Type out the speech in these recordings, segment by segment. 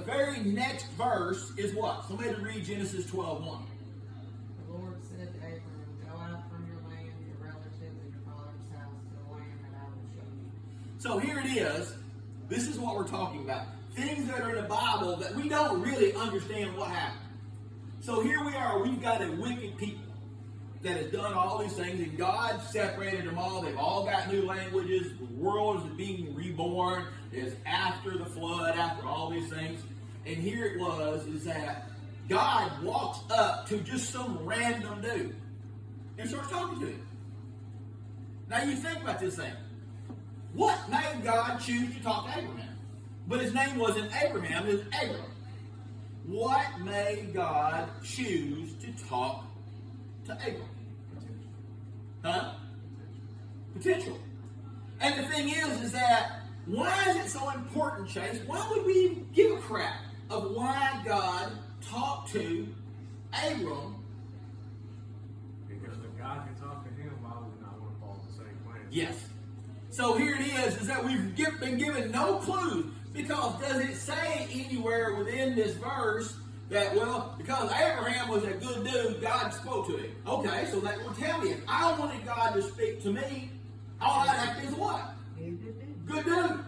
very next verse is what? Somebody read Genesis 12:1. The Lord said to Abram, "Go out from your land, your relatives, and your father's house to the land that I will show you." So here it is. This is what we're talking about. Things that are in the Bible that we don't really understand what happened. So here we are. We've got a wicked people that has done all these things, and God separated them all. They've all got new languages. The world is being reborn. It's after the flood, after all these things. And here it was, is that God walks up to just some random dude and starts talking to him. Now you think about this thing. What made God choose to talk to Abraham? But his name wasn't Abraham, it was Abram. What made God choose to talk to Abram? Huh? Potential. And the thing is that why is it so important, Chase? Why would we even give a crap of why God talked to Abram? Because if God can talk to him, why would we not want to follow the same plan? Yes. So here it is that we've been given no clue, because does it say anywhere within this verse that, well, because Abraham was a good dude, God spoke to him? Okay, so that will tell me if I wanted God to speak to me, all I'd have to do is what? Good dude.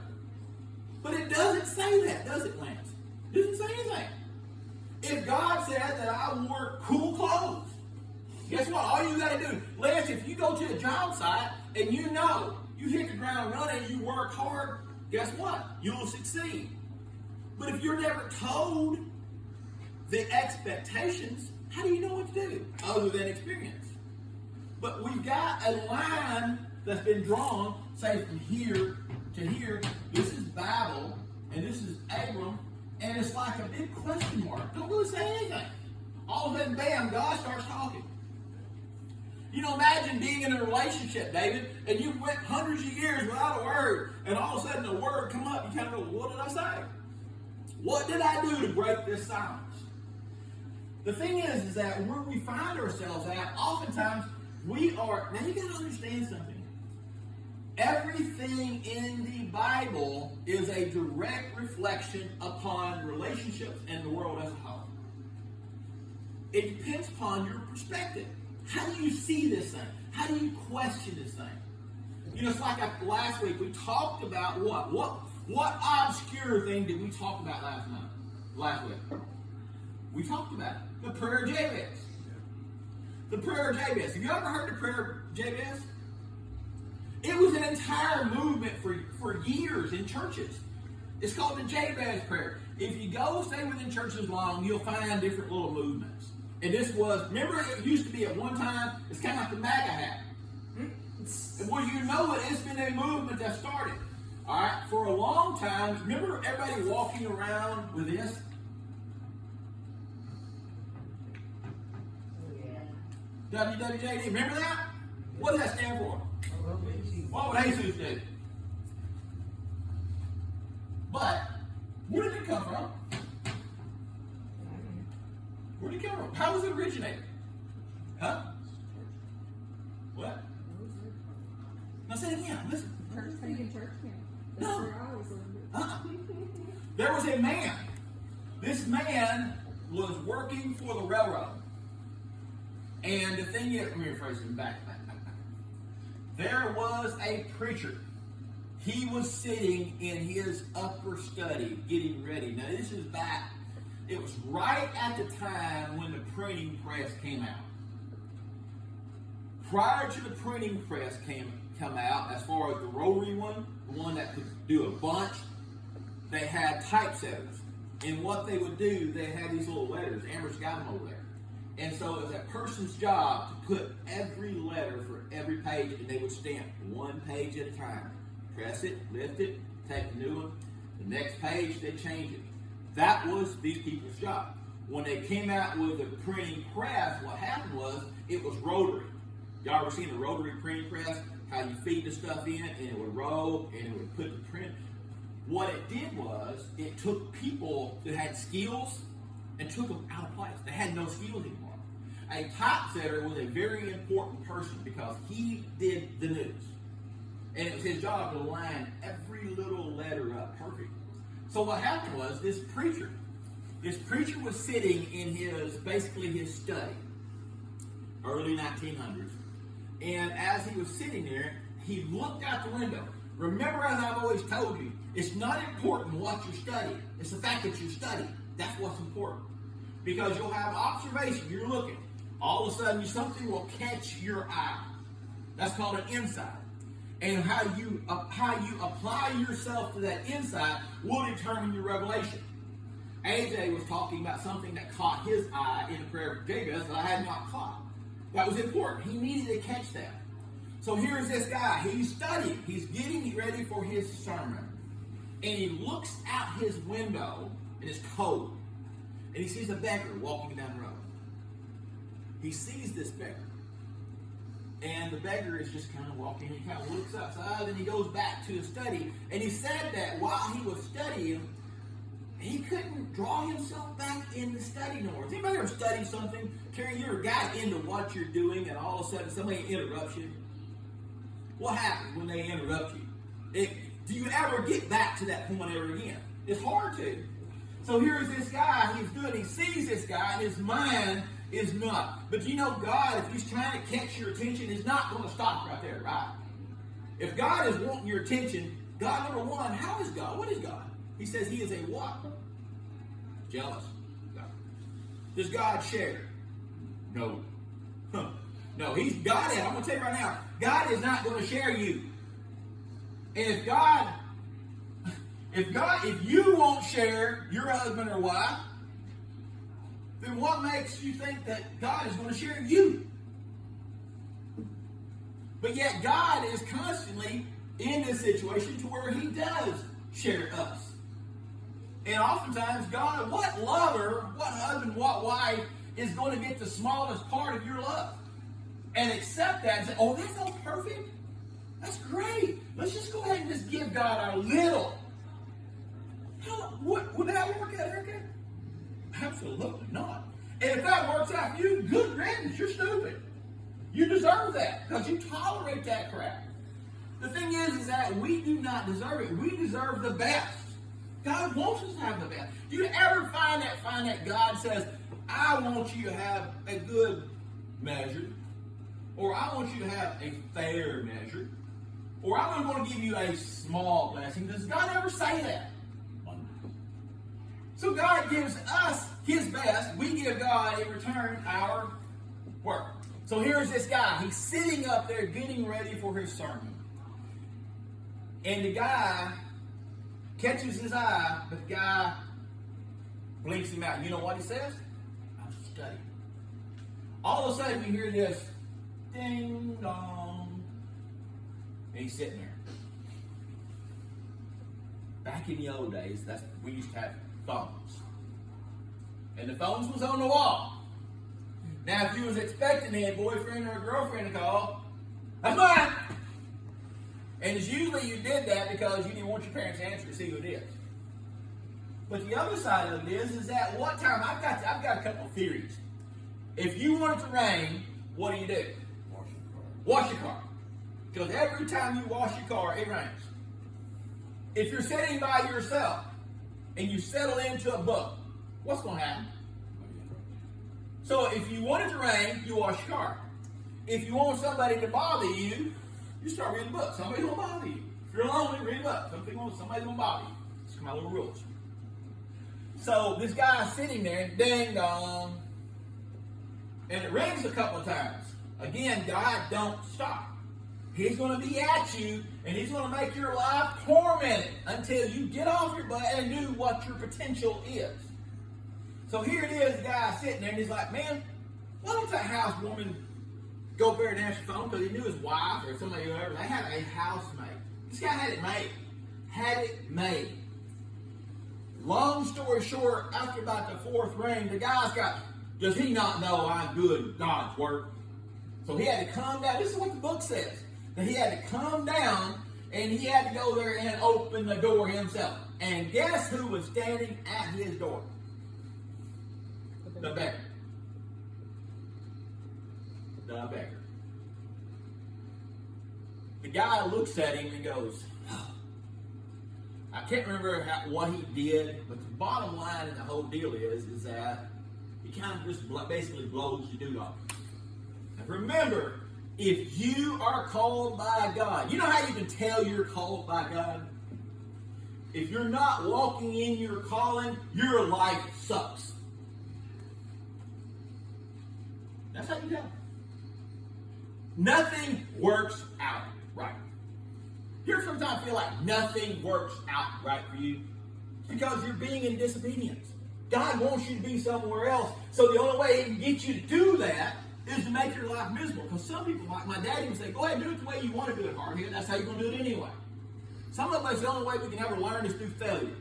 But it doesn't say that, does it, Lance? It doesn't say anything. If God said that I wore cool clothes, guess what? All you got to do, Lance, if you go to a job site and you know you hit the ground running, you work hard, guess what? You'll succeed. But if you're never told the expectations, how do you know what to do other than experience? But we've got a line that's been drawn, say from here to here. This is Babel, and this is Abram, and it's like a big question mark. Don't really say anything. All of a sudden, bam, God starts talking. You know, imagine being in a relationship, David, and you went hundreds of years without a word, and all of a sudden a word come up. You kind of go, what did I say? What did I do to break this silence? The thing is that where we find ourselves at, oftentimes we are, now you got to understand something. Everything in the Bible is a direct reflection upon relationships and the world as a whole. It depends upon your perspective. How do you see this thing? How do you question this thing? You know, it's like last week we talked about what obscure thing did we talk about last week? We talked about the prayer of Jabez. The prayer of Jabez. Have you ever heard the prayer of Jabez? It was an entire movement for years in churches. It's called the Jabez prayer. If you go stay within churches long, you'll find different little movements. And this was, remember it used to be at one time, it's kind of like the MAGA hat. And well, you know it, it's been a movement that started. All right, for a long time, remember everybody walking around with this? WWJD, remember that? What does that stand for? What would Jesus do? But, where did it come from? Where did it come from? How was it originated? Huh? What? Now say it again, listen. Church camp. No. There was a man. This man was working for the railroad. And the thing is, let me rephrase it back. There was a preacher. He was sitting in his upper study getting ready. Now this is back, it was right at the time when the printing press came out. Prior to the printing press come out, as far as the rotary one, the one that could do a bunch, they had typesetters. And what they would do, they had these little letters. Amber's got them over there. And so it was that person's job to put every letter for every page, and they would stamp one page at a time. Press it, lift it, take the new one. The next page, they change it. That was these people's job. When they came out with the printing press, what happened was it was rotary. Y'all ever seen the rotary printing press? How you feed the stuff in, and it would roll, and it would put the print. What it did was it took people that had skills and took them out of place. They had no skills anymore. A typesetter was a very important person because he did the news. And it was his job to line every little letter up perfect. So what happened was this preacher was sitting in basically his study, early 1900s. And as he was sitting there, he looked out the window. Remember, as I've always told you, it's not important what you're studying. It's the fact that you're studying. That's what's important. Because you'll have observation. You're looking. All of a sudden, something will catch your eye. That's called an insight. And how you apply yourself to that insight will determine your revelation. AJ was talking about something that caught his eye in the prayer of Jabez that I had not caught. That was important. He needed to catch that. So here's this guy. He's studying. He's getting ready for his sermon. And he looks out his window, and it's cold. And he sees a beggar walking down the road. He sees this beggar. And the beggar is just kind of walking. He kind of looks outside, and he goes back to his study. And he said that while he was studying, he couldn't draw himself back in the study no more. Has anybody ever studied something? Terry, you ever got into what you're doing, and all of a sudden somebody interrupts you? What happens when they interrupt you? Do you ever get back to that point ever again? It's hard to. So here's this guy. He sees this guy, and his mind is not. But you know, God, if he's trying to catch your attention, is not going to stop right there, right? If God is wanting your attention, God, number one, how is God? What is God? He says he is a what? Jealous God. Does God share? No. No, God is. I'm going to tell you right now, God is not going to share you. And if you won't share your husband or wife, then what makes you think that God is going to share you? But yet God is constantly in this situation to where he does share us. And oftentimes, God, what lover, what husband, what wife is going to get the smallest part of your love? And accept that and say, oh, that's not perfect. That's great. Let's just go ahead and just give God a little. Would that work out, Erica? Absolutely not. And if that works out for you, good riddance. You're stupid. You deserve that because you tolerate that crap. The thing is that we do not deserve it. We deserve the best. God wants us to have the best. Do you ever find that God says, I want you to have a good measure, or I want you to have a fair measure, or I'm going to give you a small blessing? Does God ever say that? So God gives us his best. We give God in return our work. So here's this guy. He's sitting up there getting ready for his sermon. And the guy catches his eye, but the guy blinks him out. You know what he says? I'm studying. All of a sudden you hear this ding dong. And he's sitting there. Back in the old days, we used to have phones. And the phones was on the wall. Now, if you was expecting a boyfriend or a girlfriend to call, that's mine. And it's usually you did that because you didn't want your parents to answer to see who it is. But the other side of it is that what time, I've got a couple of theories. If you want it to rain, what do? Wash your car. Because every time you wash your car, it rains. If you're sitting by yourself and you settle into a book, what's going to happen? So if you want it to rain, you wash your car. If you want somebody to bother you, you start reading a book. Somebody's going to bother you. If you're lonely, read a book. Somebody's going to bother you. It's my little rules. So this guy's sitting there, ding dong, and it rings a couple of times. Again, God don't stop. He's going to be at you, and he's going to make your life tormented until you get off your butt and do what your potential is. So here it is, the guy sitting there, and he's like, man, why don't that housewoman go up there and answer the phone? Because he knew his wife or somebody or whoever, they had a housemaid. This guy had it made. Had it made. Long story short, after about the fourth ring, the guy's got, does he not know I'm good at God's work? So he had to come down. This is what the book says. That he had to come down, and he had to go there and open the door himself. And guess who was standing at his door? The beggar. The beggar. The guy looks at him and goes, oh, I can't remember what he did, but the bottom line in the whole deal is that he kind of just basically blows your dude off. And remember, if you are called by God, you know how you can tell you're called by God? If you're not walking in your calling, your life sucks. That's how you tell. Nothing works out right. You ever sometimes feel like nothing works out right for you? It's because you're being in disobedience. God wants you to be somewhere else. So the only way He can get you to do that is to make your life miserable. Because some people, like my daddy, would say, go ahead and do it the way you want to do it, hardhead. That's how you're going to do it anyway. Some of us, the only way we can ever learn is through failure.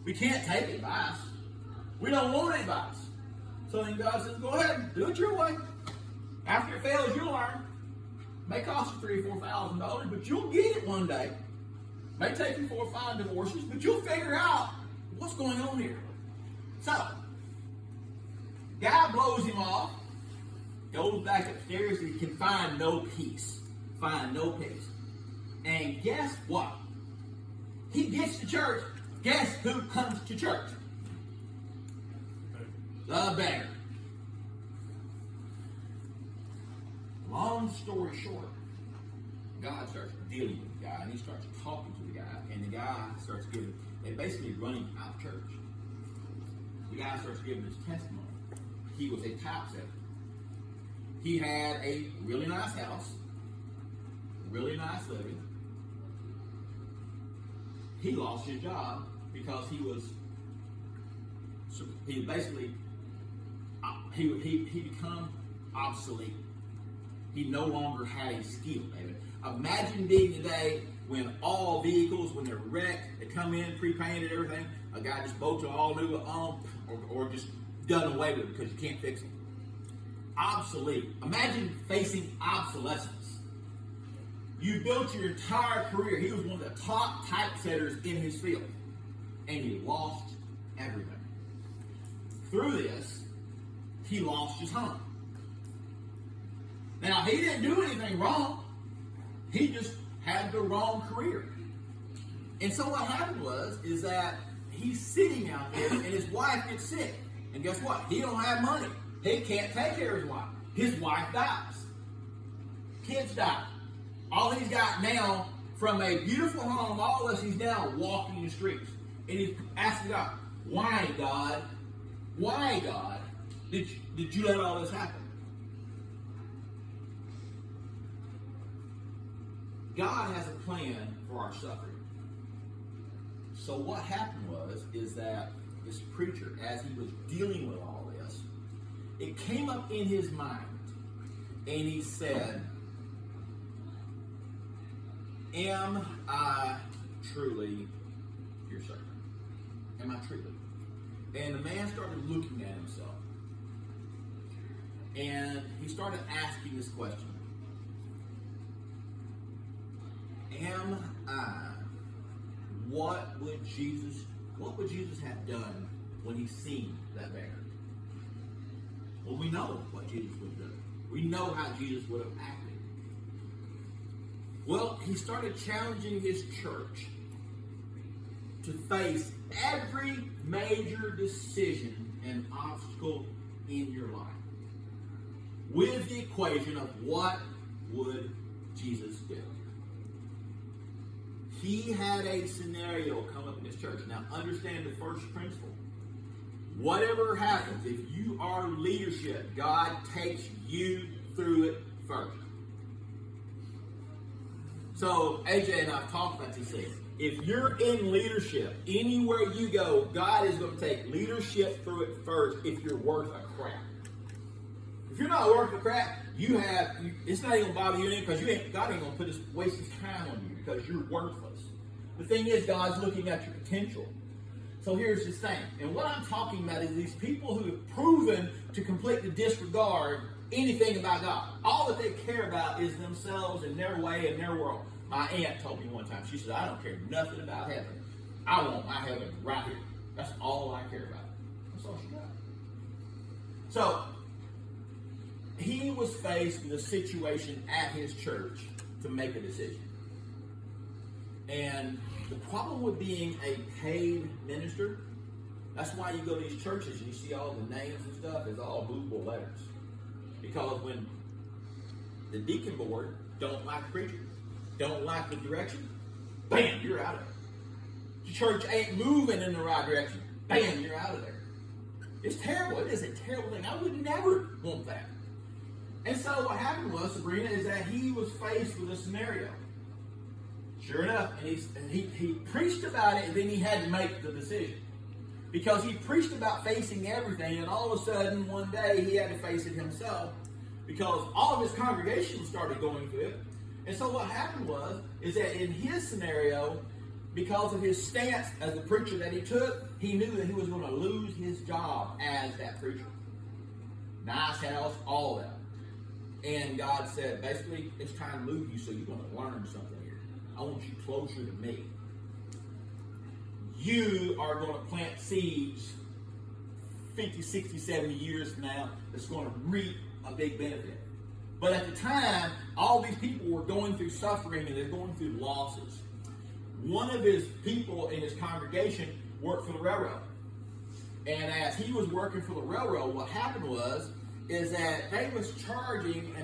We can't take advice. We don't want advice. So then God says, go ahead and do it your way. After it fails, you'll learn. May cost you $3,000 or $4,000, but you'll get it one day. May take you 4 or 5 divorces, but you'll figure out what's going on here. So, guy blows him off, goes back upstairs, and he can find no peace. Find no peace. And guess what? He gets to church. Guess who comes to church? The beggar. Long story short, God starts dealing with the guy, and he starts talking to the guy, and the guy starts they basically run him out of church. The guy starts giving his testimony. He was a typesetter. He had a really nice house, really nice living. He lost his job because he become obsolete. He no longer had a skill, David. Imagine being today when all vehicles, when they're wrecked, they come in pre-painted, everything, a guy just bolts an all new or just done away with it because you can't fix them. Obsolete. Imagine facing obsolescence. You built your entire career. He was one of the top typesetters in his field. And he lost everything. Through this, he lost his home. Now, he didn't do anything wrong. He just had the wrong career. And so what happened is that he's sitting out there and his wife gets sick. And guess what? He don't have money. He can't take care of his wife. His wife dies. Kids die. All he's got now, from a beautiful home, all this, he's now walking the streets. And he's asking God, why, God? Why, God, did you let all this happen? God has a plan for our suffering. So what happened is that this preacher, as he was dealing with all this, it came up in his mind, and he said, am I truly your servant? Am I truly? And the man started looking at himself. And he started asking this question. Am I? What would Jesus have done when he seen that beggar? Well, we know what Jesus would have done. We know how Jesus would have acted. Well, he started challenging his church to face every major decision and obstacle in your life with the equation of what would Jesus do. He had a scenario come up in his church. Now, understand the first principle. Whatever happens, if you are leadership, God takes you through it first. So, AJ and I have talked about these things. If you're in leadership, anywhere you go, God is going to take leadership through it first if you're worth a crap. If you're not worth a crap, it's not even going to bother you because God ain't going to waste his time on you because you're worthless. The thing is, God's looking at your potential. So here's the thing. And what I'm talking about is these people who have proven to completely disregard anything about God. All that they care about is themselves and their way and their world. My aunt told me one time, she said, I don't care nothing about heaven. I want my heaven right here. That's all I care about. That's all she got. So, he was faced with a situation at his church to make a decision. And the problem with being a paid minister, that's why you go to these churches and you see all the names and stuff, it's all movable letters. Because when the deacon board don't like preaching, don't like the direction, bam, you're out of there. The church ain't moving in the right direction, bam, you're out of there. It's terrible. It is a terrible thing. I would never want that. And so what happened was, Sabrina, is that he was faced with a scenario. Sure enough, and he preached about it, and then he had to make the decision. Because he preached about facing everything, and all of a sudden, one day, he had to face it himself. Because all of his congregation started going through it. And so what happened was, is that in his scenario, because of his stance as the preacher that he took, he knew that he was going to lose his job as that preacher. Nice house, all that. And God said, basically, it's time to move you, so you're going to learn something here. I want you closer to me. You are going to plant seeds 50, 60, 70 years from now that's going to reap a big benefit. But at the time, all these people were going through suffering and they're going through losses. One of his people in his congregation worked for the railroad. And as he was working for the railroad, what happened was, is that they was charging, and